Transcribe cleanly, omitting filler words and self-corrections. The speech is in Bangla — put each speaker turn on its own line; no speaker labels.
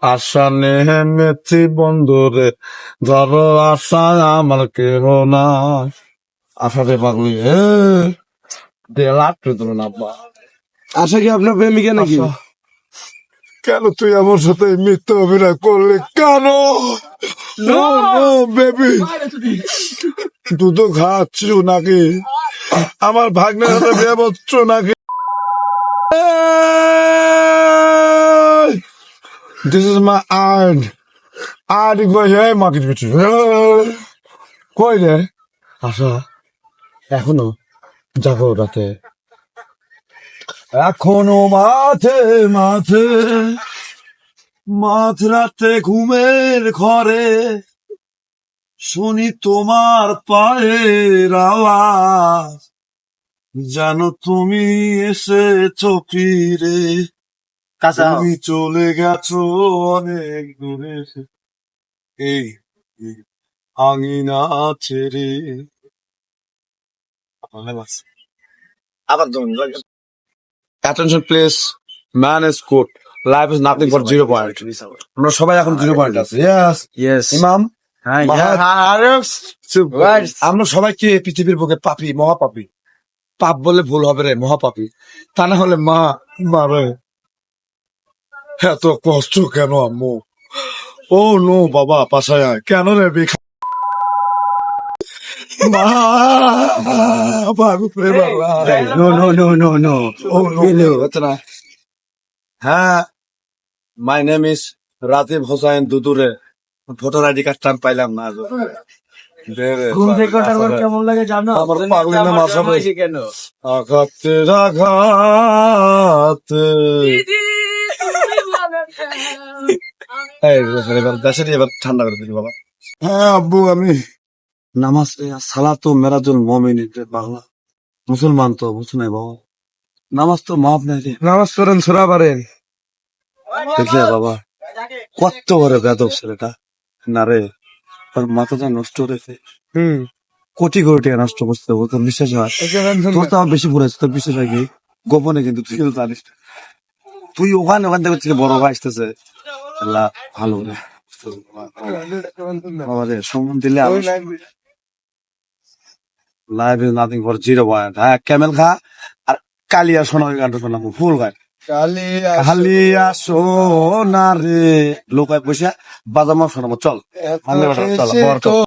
আশা নেমেছি বন্ধুরে, ধরো আশা আমার কেহ না। আশা রে পাগলি লাট্টু তোর না আব্বা।
আশা কি আপনার প্রেমিকা নাকি?
আশা, কেন তুই আমার সাথে মিথ্যা অভিনয় করলি কেন? বেবি, তুই তো খাচ্ছিস নাকি? আমার ভাগ্নের সাথে বিয়ে করছো নাকি? This is my aunt. আর কই মাকে দিচ্ছি কই রে? আশা এখনো যাবো রাতে, এখনো মাঠে মাঠে মাঝ রাতে ঘুমের ঘরে শুনি তোমার পায়ের আওয়াজ, জানো তুমি এসেছো ফিরে, তুমি চলে গেছো অনেক দূরে এই আঙিনা ছেড়ে। Attention please, man is good. Life is nothing but 0 point. আমরা সবাই এখন 0 point আছে। Yes. ইমাম, আমরা সবাই কি পৃথিবীর বুকে পাপী, মহাপাপী। পাপ বলে ভুল হবে রে, মহাপাপী। তা না হলে মারে এত কষ্ট কেন আম্মু? ও নো বাবা, পাশায় আয়। কেন রে হ্যাঁ, my name is Ratib Hossain দুদুরে। ভোটার আইডি কার্ড টান পাইলাম না আজ।
ঘুম থেকে ওঠার পর কেমন লাগে জানো?
আমার পাগলি না মাসা
কেন?
আঘাতে আঘাতে এবার দেশে এবার ঠান্ডা করে দিলি বাবা। হ্যাঁ আব্বু, আমি নামাজ সালাতো মেরাজুল মমিন বাংলা মুসলমান তো বুঝছো না বাবা, নামাজ তো মাপ নাই রে।
নামাজ পড়েন, ছোড়া পারেন।
দেখলে বাবা কত বড় বেদব ছেলেটা না রে, তার মাথাটা নষ্ট হয়েছে। কোটি কোটি টাকা নষ্ট করছে, ও তোর বিশ্বাস হয়? তোর তো আমার বেশি পড়েছে, তোর বিশ্বাস হয় কি? গোপনে কিন্তু তুই কিন্তু জানিস না। তুই ওখান থেকে বড় ভাই আসতেছে, আল্লাহ ভালো রে বাবা রে, সম্মান দিলে life is nothing for 0 point. হ্যাঁ, ক্যামেল খা আর কালিয়া শোনা, ওই গানটা শোনাবো ফুল গান। কালিয়া সোনা রে লোকায় পয়সা বাজামা শোনাবো, চল চল।